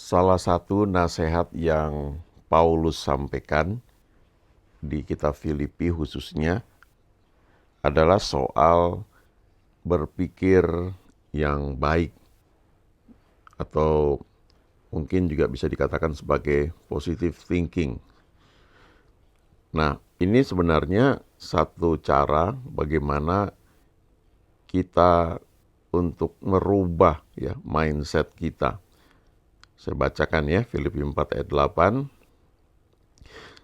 Salah satu nasihat yang Paulus sampaikan di kitab Filipi khususnya adalah soal berpikir yang baik atau mungkin juga bisa dikatakan sebagai positive thinking. Nah, ini sebenarnya satu cara bagaimana kita untuk merubah ya mindset kita. Saya bacakan ya Filipi 4 ayat 8.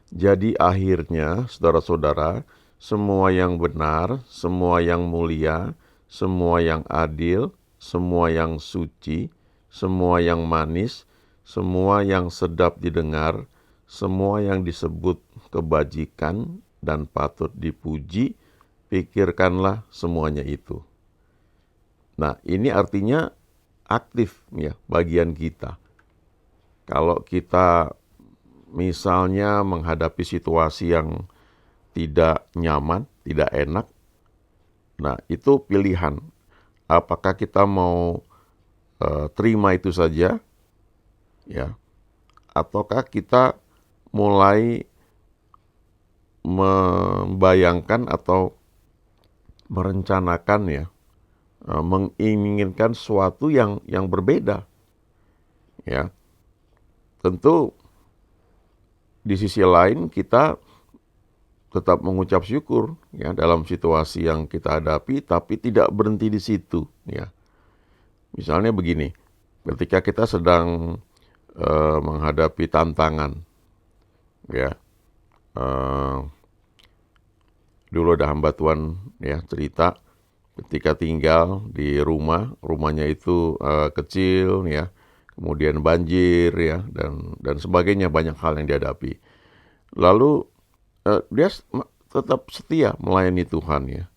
Jadi akhirnya, saudara-saudara, semua yang benar, semua yang mulia, semua yang adil, semua yang suci, semua yang manis, semua yang sedap didengar, semua yang disebut kebajikan dan patut dipuji, pikirkanlah semuanya itu. Nah, ini artinya aktif ya bagian kita. Kalau kita misalnya menghadapi situasi yang tidak nyaman, tidak enak, nah itu pilihan. Apakah kita mau terima itu saja, ya, ataukah kita mulai membayangkan atau merencanakan ya, menginginkan sesuatu yang berbeda, ya. Tentu di sisi lain kita tetap mengucap syukur ya dalam situasi yang kita hadapi, tapi tidak berhenti di situ ya. Misalnya begini, ketika kita sedang menghadapi tantangan ya, eh, dulu ada hamba Tuhan ya cerita ketika tinggal di rumahnya itu kecil ya, kemudian banjir ya dan sebagainya, banyak hal yang dihadapi. Lalu dia tetap setia melayani Tuhan ya.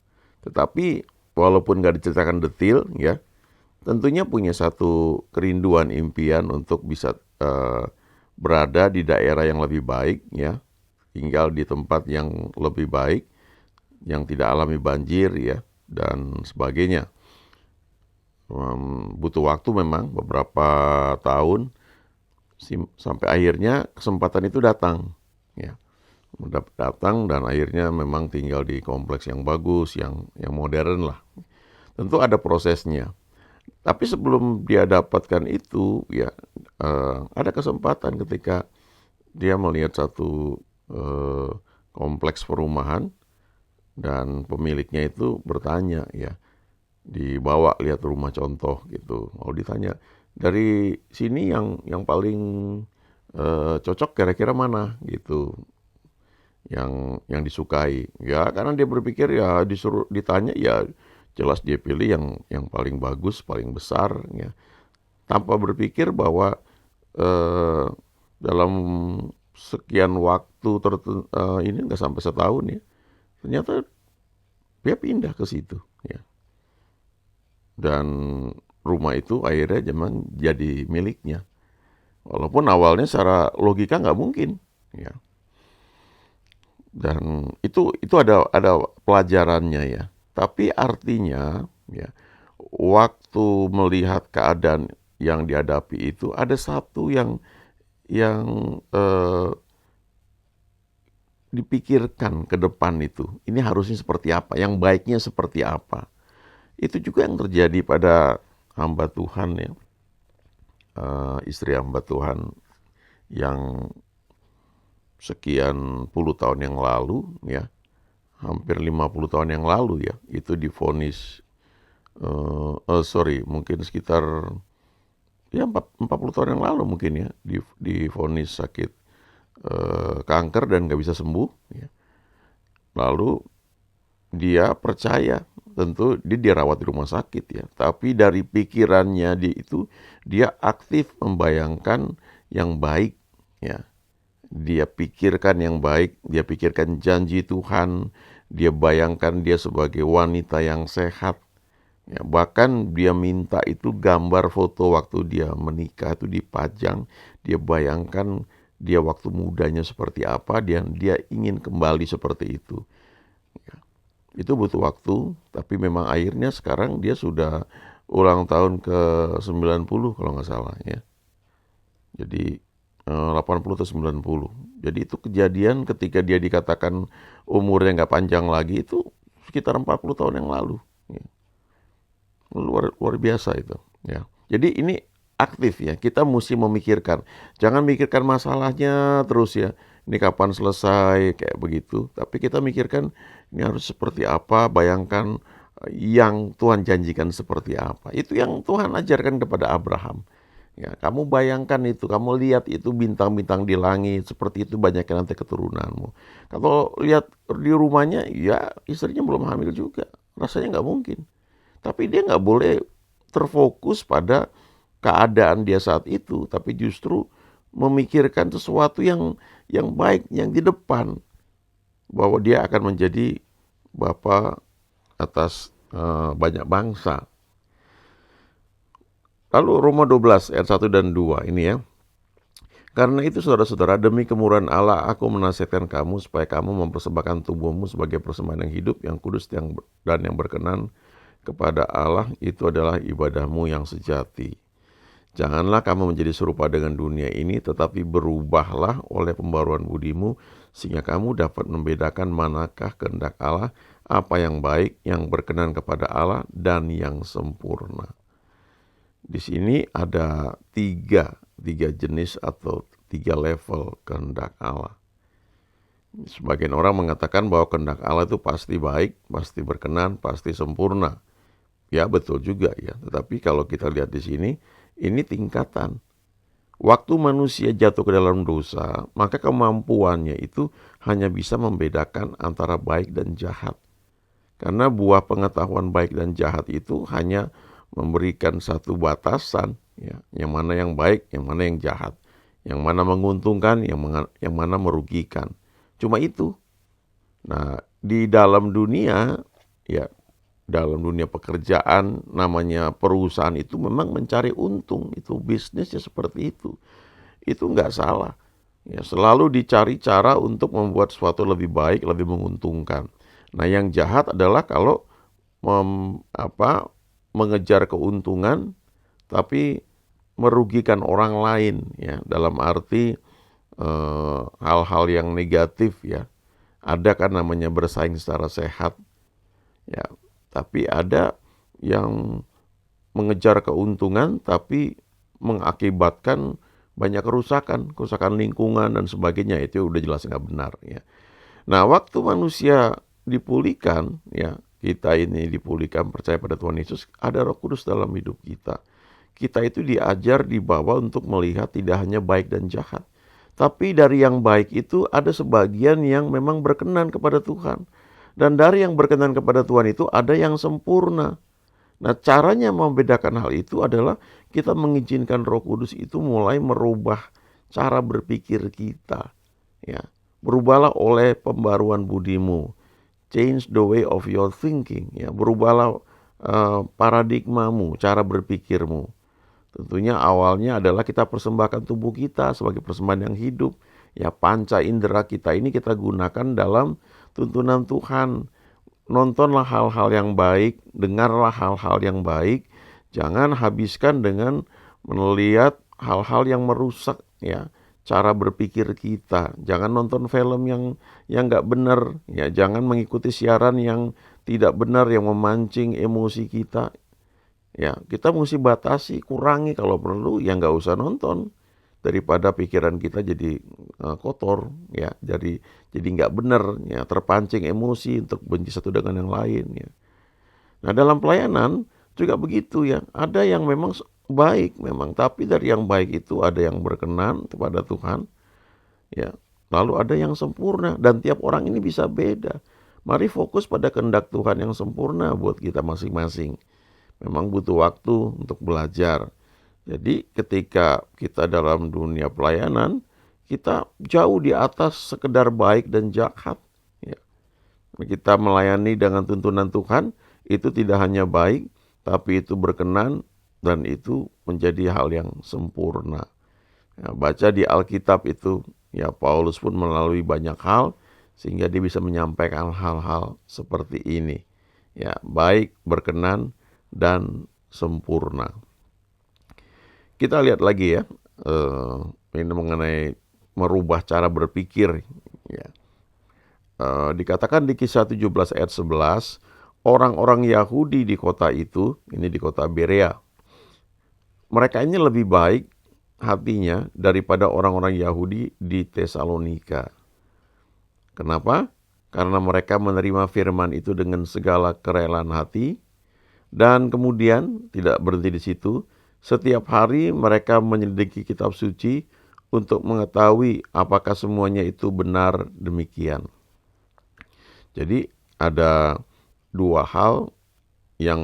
Tetapi walaupun nggak diceritakan detail ya, tentunya punya satu kerinduan impian untuk bisa berada di daerah yang lebih baik ya, tinggal di tempat yang lebih baik, yang tidak alami banjir ya dan sebagainya. Butuh waktu memang beberapa tahun sampai akhirnya kesempatan itu datang ya. Datang dan akhirnya memang tinggal di kompleks yang bagus, yang modern lah. Tentu ada prosesnya. Tapi sebelum dia dapatkan itu, ya ada kesempatan ketika dia melihat satu kompleks perumahan dan pemiliknya itu bertanya, ya dibawa lihat rumah contoh gitu. Mau ditanya dari sini yang paling cocok kira-kira mana gitu. Yang disukai ya, karena dia berpikir ya disuruh ditanya ya jelas dia pilih yang paling bagus, paling besar ya, tanpa berpikir bahwa eh, dalam sekian waktu ini nggak sampai setahun ya, ternyata dia pindah ke situ ya, dan rumah itu akhirnya jadi miliknya, walaupun awalnya secara logika nggak mungkin ya. Dan itu ada pelajarannya ya. Tapi artinya ya, waktu melihat keadaan yang dihadapi itu ada satu yang dipikirkan ke depan itu. Ini harusnya seperti apa? Yang baiknya seperti apa? Itu juga yang terjadi pada hamba Tuhan ya. Istri hamba Tuhan yang sekian puluh tahun yang lalu ya, hampir 50 tahun yang lalu ya, itu divonis mungkin sekitar ya 40 tahun yang lalu mungkin ya, divonis sakit kanker dan nggak bisa sembuh ya. Lalu dia percaya, tentu dia dirawat di rumah sakit ya, tapi dari pikirannya dia aktif membayangkan yang baik ya. Dia pikirkan yang baik, dia pikirkan janji Tuhan, dia bayangkan dia sebagai wanita yang sehat. Ya, bahkan dia minta itu gambar foto waktu dia menikah itu dipajang, dia bayangkan dia waktu mudanya seperti apa, dan dia ingin kembali seperti itu. Ya, itu butuh waktu, tapi memang akhirnya sekarang dia sudah ulang tahun ke 90 kalau nggak salah ya. Jadi 80 atau 90. Jadi itu kejadian ketika dia dikatakan umurnya nggak panjang lagi itu sekitar 40 tahun yang lalu. Ya. Luar biasa itu. Ya. Jadi ini aktif ya. Kita mesti memikirkan. Jangan mikirkan masalahnya terus ya. Ini kapan selesai kayak begitu. Tapi kita mikirkan ini harus seperti apa. Bayangkan yang Tuhan janjikan seperti apa. Itu yang Tuhan ajarkan kepada Abraham. Ya, kamu bayangkan itu, kamu lihat itu bintang-bintang di langit, seperti itu banyaknya nanti keturunanmu. Kalau lihat di rumahnya, ya istrinya belum hamil juga, rasanya nggak mungkin. Tapi dia nggak boleh terfokus pada keadaan dia saat itu, tapi justru memikirkan sesuatu yang baik, yang di depan, bahwa dia akan menjadi bapa atas banyak bangsa. Lalu Roma 12 ayat 1 dan 2 ini ya. Karena itu saudara-saudara, demi kemurahan Allah aku menasihatkan kamu supaya kamu mempersembahkan tubuhmu sebagai persembahan yang hidup, yang kudus dan yang berkenan kepada Allah, itu adalah ibadahmu yang sejati. Janganlah kamu menjadi serupa dengan dunia ini, tetapi berubahlah oleh pembaruan budimu, sehingga kamu dapat membedakan manakah kehendak Allah, apa yang baik, yang berkenan kepada Allah, dan yang sempurna. Di sini ada tiga jenis atau 3 level kehendak Allah. Sebagian orang mengatakan bahwa kehendak Allah itu pasti baik, pasti berkenan, pasti sempurna. Ya betul juga ya. Tetapi kalau kita lihat di sini, ini tingkatan. Waktu manusia jatuh ke dalam dosa, maka kemampuannya itu hanya bisa membedakan antara baik dan jahat. Karena buah pengetahuan baik dan jahat itu hanya memberikan satu batasan, ya, yang mana yang baik, yang mana yang jahat, yang mana menguntungkan, yang mana merugikan. Cuma itu. Nah, di dalam dunia, ya, dalam dunia pekerjaan, namanya perusahaan itu memang mencari untung, itu bisnisnya seperti itu. Itu nggak salah. Ya, selalu dicari cara untuk membuat sesuatu lebih baik, lebih menguntungkan. Nah, yang jahat adalah kalau mengejar keuntungan tapi merugikan orang lain ya, dalam arti hal-hal yang negatif ya. Ada kan namanya bersaing secara sehat ya, tapi ada yang mengejar keuntungan tapi mengakibatkan banyak kerusakan lingkungan dan sebagainya. Itu udah jelas nggak benar ya. Nah, waktu manusia dipulihkan ya, kita ini dipulihkan percaya pada Tuhan Yesus, ada Roh Kudus dalam hidup kita. Kita itu diajar, dibawa untuk melihat tidak hanya baik dan jahat, tapi dari yang baik itu ada sebagian yang memang berkenan kepada Tuhan. Dan dari yang berkenan kepada Tuhan itu ada yang sempurna. Nah, caranya membedakan hal itu adalah kita mengizinkan Roh Kudus itu mulai merubah cara berpikir kita. Ya, berubahlah oleh pembaruan budimu. Change the way of your thinking, ya, berubahlah paradigmamu, cara berpikirmu. Tentunya awalnya adalah kita persembahkan tubuh kita sebagai persembahan yang hidup. Ya, panca indera kita ini kita gunakan dalam tuntunan Tuhan. Nontonlah hal-hal yang baik, dengarlah hal-hal yang baik. Jangan habiskan dengan melihat hal-hal yang merusak ya cara berpikir kita. Jangan nonton film yang nggak benar, ya. Jangan mengikuti siaran yang tidak benar yang memancing emosi kita. Ya, kita mesti batasi, kurangi kalau perlu, ya nggak usah nonton daripada pikiran kita jadi kotor, ya. Jadi nggak benar, ya. Terpancing emosi untuk benci satu dengan yang lain, ya. Nah, dalam pelayanan juga begitu ya. Ada yang memang baik memang, tapi dari yang baik itu ada yang berkenan kepada Tuhan, ya. Lalu ada yang sempurna dan tiap orang ini bisa beda. Mari fokus pada kehendak Tuhan yang sempurna buat kita masing-masing. Memang butuh waktu untuk belajar. Jadi ketika kita dalam dunia pelayanan, kita jauh di atas sekedar baik dan jahat, ya. Kita melayani dengan tuntunan Tuhan, itu tidak hanya baik, tapi itu berkenan dan itu menjadi hal yang sempurna. Ya, baca di Alkitab itu, ya, Paulus pun melalui banyak hal sehingga dia bisa menyampaikan hal-hal seperti ini. Ya, baik, berkenan dan sempurna. Kita lihat lagi ya, eh, ini mengenai merubah cara berpikir. Ya. Dikatakan di Kisah 17 ayat 11, orang-orang Yahudi di kota itu, ini di kota Berea, mereka ini lebih baik hatinya daripada orang-orang Yahudi di Tesalonika. Kenapa? Karena mereka menerima firman itu dengan segala kerelaan hati, dan kemudian tidak berhenti di situ. Setiap hari mereka menyelidiki kitab suci untuk mengetahui apakah semuanya itu benar demikian. Jadi ada dua hal yang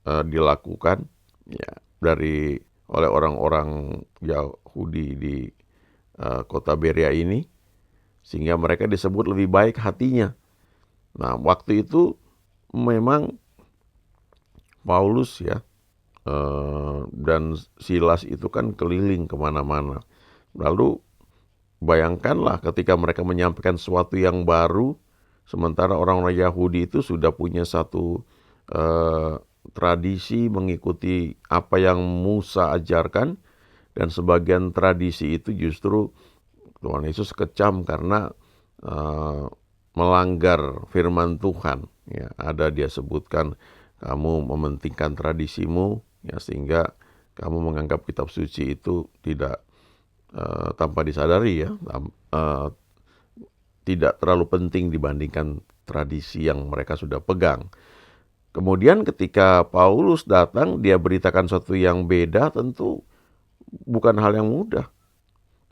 dilakukan ya oleh orang-orang Yahudi di kota Berea ini, sehingga mereka disebut lebih baik hatinya. Nah, waktu itu memang Paulus ya dan Silas itu kan keliling kemana-mana. Lalu bayangkanlah ketika mereka menyampaikan sesuatu yang baru, sementara orang-orang Yahudi itu sudah punya satu tradisi mengikuti apa yang Musa ajarkan, dan sebagian tradisi itu justru Tuhan Yesus kecam karena melanggar firman Tuhan. Ya, ada dia sebutkan kamu mementingkan tradisimu, ya, sehingga kamu menganggap kitab suci itu tidak tanpa disadari ya, tidak terlalu penting dibandingkan tradisi yang mereka sudah pegang. Kemudian ketika Paulus datang, dia beritakan sesuatu yang beda, tentu bukan hal yang mudah.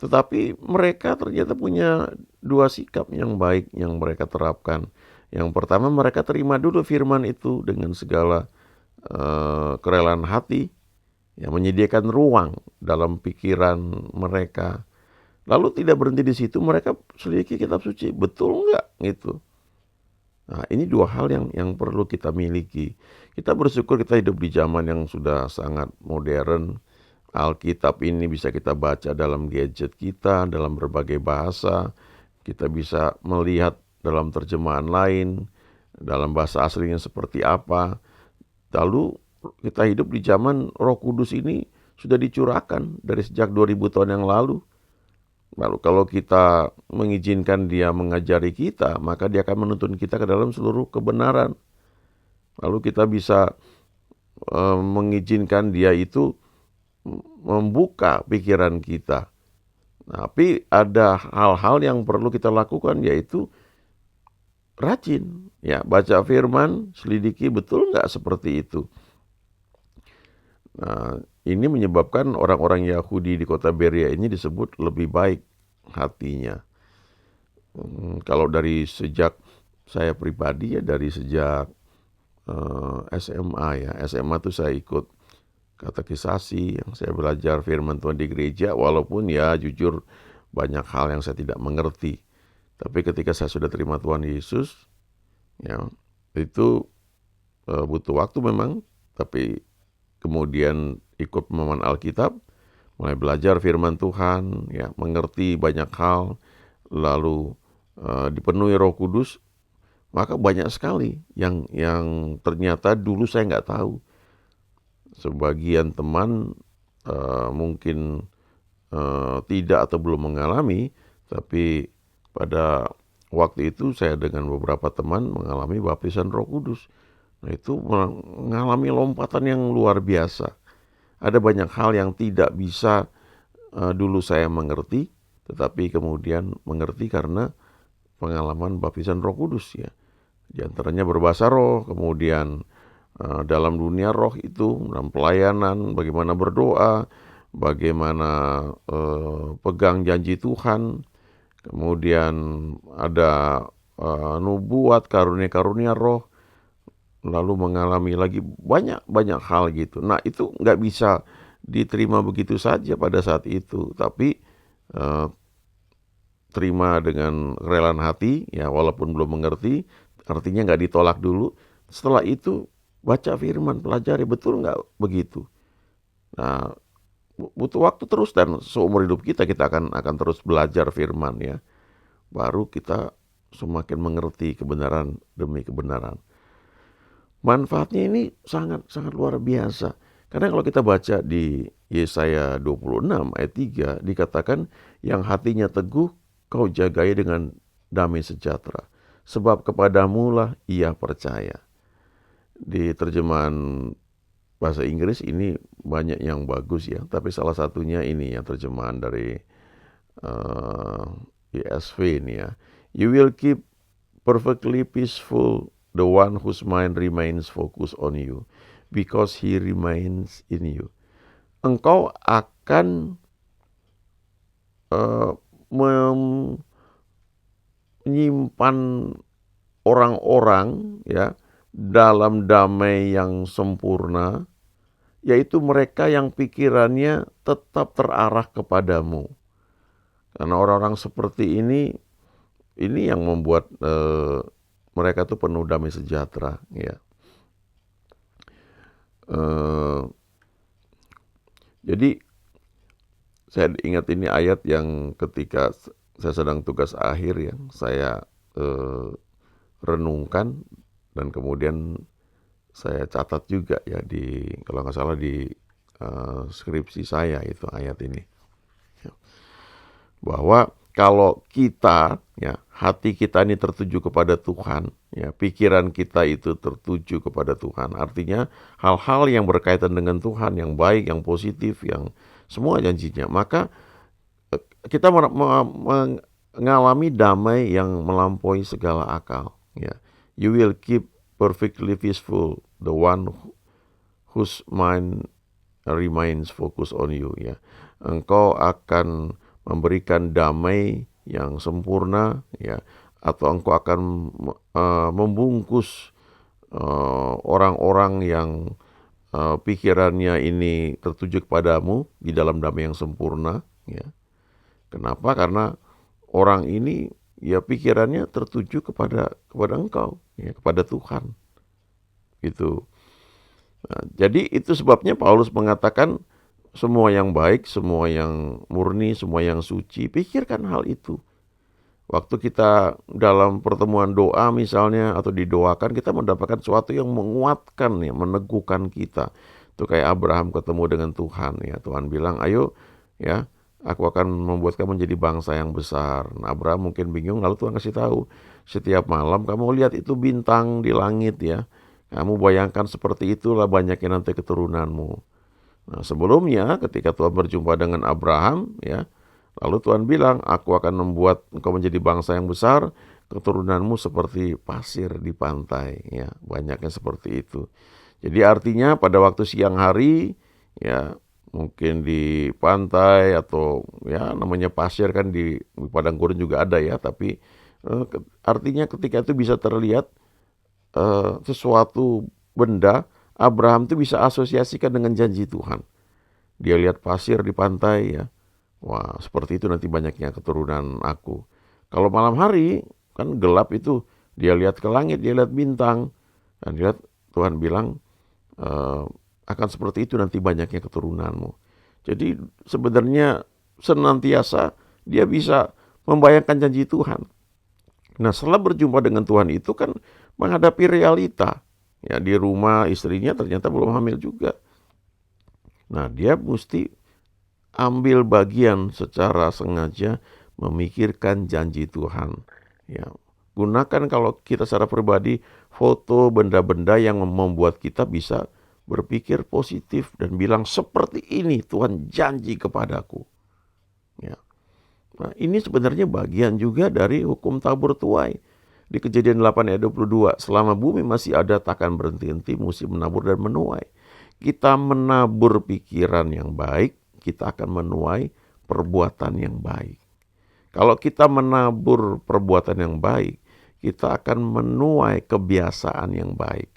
Tetapi mereka ternyata punya dua sikap yang baik yang mereka terapkan. Yang pertama, mereka terima dulu firman itu dengan segala kerelaan hati, yang menyediakan ruang dalam pikiran mereka. Lalu tidak berhenti di situ, mereka selidiki kitab suci, betul nggak gitu. Nah, ini dua hal yang perlu kita miliki. Kita bersyukur kita hidup di zaman yang sudah sangat modern. Alkitab ini bisa kita baca dalam gadget kita, dalam berbagai bahasa. Kita bisa melihat dalam terjemahan lain, dalam bahasa aslinya seperti apa. Lalu kita hidup di zaman Roh Kudus ini sudah dicurahkan dari sejak 2000 tahun yang lalu. Lalu kalau kita mengizinkan dia mengajari kita, maka dia akan menuntun kita ke dalam seluruh kebenaran. Lalu kita bisa mengizinkan dia itu membuka pikiran kita. Tapi ada hal-hal yang perlu kita lakukan, yaitu rajin. Ya, baca firman, selidiki betul nggak seperti itu. Nah, ini menyebabkan orang-orang Yahudi di kota Berea ini disebut lebih baik hatinya. Kalau dari sejak saya pribadi ya, dari sejak SMA ya. SMA tuh saya ikut katekisasi, yang saya belajar firman Tuhan di gereja, walaupun ya jujur banyak hal yang saya tidak mengerti. Tapi ketika saya sudah terima Tuhan Yesus, ya itu butuh waktu memang, tapi kemudian ikut pemahaman Alkitab, mulai belajar firman Tuhan, ya mengerti banyak hal, lalu dipenuhi Roh Kudus, maka banyak sekali yang ternyata dulu saya nggak tahu. Sebagian teman mungkin tidak atau belum mengalami, tapi pada waktu itu saya dengan beberapa teman mengalami baptisan Roh Kudus. Nah, itu mengalami lompatan yang luar biasa. Ada banyak hal yang tidak bisa dulu saya mengerti, tetapi kemudian mengerti karena pengalaman baptisan Roh Kudus ya. Di antaranya berbahasa roh, kemudian dalam dunia roh itu, dalam pelayanan, bagaimana berdoa, bagaimana pegang janji Tuhan, kemudian ada nubuat, karunia-karunia roh, lalu mengalami lagi banyak hal gitu. Nah, itu nggak bisa diterima begitu saja pada saat itu, tapi terima dengan kerelaan hati, ya walaupun belum mengerti, artinya nggak ditolak dulu. Setelah itu baca firman, pelajari, betul nggak begitu. Nah, butuh waktu terus, dan seumur hidup kita akan terus belajar firman ya. Baru kita semakin mengerti kebenaran demi kebenaran. Manfaatnya ini sangat sangat luar biasa. Karena kalau kita baca di Yesaya 26 ayat 3 dikatakan, yang hatinya teguh kau jagai dengan damai sejahtera, sebab kepadamu lah ia percaya. Di terjemahan bahasa Inggris ini banyak yang bagus ya, tapi salah satunya ini yang terjemahan dari uh, ESV ini ya. You will keep perfectly peaceful the one whose mind remains focused on you, because he remains in you. Engkau akan menyimpan orang-orang ya dalam damai yang sempurna, yaitu mereka yang pikirannya tetap terarah kepadamu. Karena orang-orang seperti ini yang membuat mereka tuh penuh damai sejahtera ya. Jadi saya ingat ini ayat yang ketika saya sedang tugas akhir yang saya renungkan, dan kemudian saya catat juga ya di, kalau nggak salah di skripsi saya itu ayat ini. Bahwa kalau kita ya, hati kita ini tertuju kepada Tuhan ya, pikiran kita itu tertuju kepada Tuhan, artinya hal-hal yang berkaitan dengan Tuhan, yang baik, yang positif, yang semua janjinya, maka kita mengalami damai yang melampaui segala akal ya. You will keep perfectly peaceful the one whose mind remains focused on you ya. Engkau akan memberikan damai yang sempurna ya, atau engkau akan membungkus orang-orang yang pikirannya ini tertuju kepadamu di dalam damai yang sempurna ya. Kenapa? Karena orang ini ya pikirannya tertuju kepada engkau ya, kepada Tuhan gitu. Nah, jadi itu sebabnya Paulus mengatakan semua yang baik, semua yang murni, semua yang suci, pikirkan hal itu. Waktu kita dalam pertemuan doa misalnya, atau didoakan, kita mendapatkan sesuatu yang menguatkan ya, meneguhkan kita. Itu kayak Abraham ketemu dengan Tuhan ya. Tuhan bilang, ayo ya, aku akan membuat kamu menjadi bangsa yang besar. Nah, Abraham mungkin bingung, lalu Tuhan kasih tahu, setiap malam kamu lihat itu bintang di langit ya. Kamu bayangkan seperti itulah banyaknya nanti keturunanmu. Nah, sebelumnya ketika Tuhan berjumpa dengan Abraham ya, lalu Tuhan bilang, aku akan membuat engkau menjadi bangsa yang besar, keturunanmu seperti pasir di pantai ya, banyaknya seperti itu. Jadi artinya pada waktu siang hari ya, mungkin di pantai atau ya namanya pasir kan di padang gurun juga ada ya, tapi artinya ketika itu bisa terlihat sesuatu benda, Abraham itu bisa asosiasikan dengan janji Tuhan. Dia lihat pasir di pantai ya, wah seperti itu nanti banyaknya keturunan aku. Kalau malam hari kan gelap itu, dia lihat ke langit, dia lihat bintang, dan lihat Tuhan bilang akan seperti itu nanti banyaknya keturunanmu. Jadi sebenarnya senantiasa dia bisa membayangkan janji Tuhan. Nah, setelah berjumpa dengan Tuhan itu kan menghadapi realita. Ya, di rumah istrinya ternyata belum hamil juga. Nah, dia mesti ambil bagian secara sengaja memikirkan janji Tuhan. Ya, gunakan kalau kita secara pribadi foto benda-benda yang membuat kita bisa berpikir positif dan bilang seperti ini Tuhan janji kepadaku. Ya. Nah, ini sebenarnya bagian juga dari hukum tabur tuai. Di Kejadian 8 ayat 22, selama bumi masih ada takkan berhenti-henti musim menabur dan menuai. Kita menabur pikiran yang baik, kita akan menuai perbuatan yang baik. Kalau kita menabur perbuatan yang baik, kita akan menuai kebiasaan yang baik.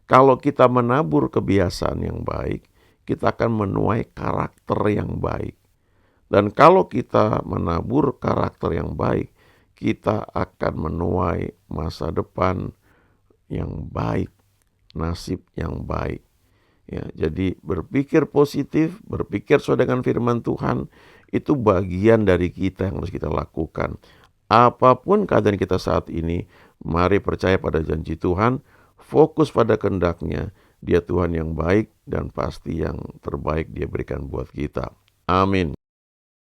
Kalau kita menabur kebiasaan yang baik, kita akan menuai karakter yang baik. Dan kalau kita menabur karakter yang baik, kita akan menuai masa depan yang baik, nasib yang baik. Ya, jadi berpikir positif, berpikir sesuai dengan firman Tuhan, itu bagian dari kita yang harus kita lakukan. Apapun keadaan kita saat ini, mari percaya pada janji Tuhan, fokus pada kehendak-Nya, Dia Tuhan yang baik dan pasti yang terbaik Dia berikan buat kita. Amin.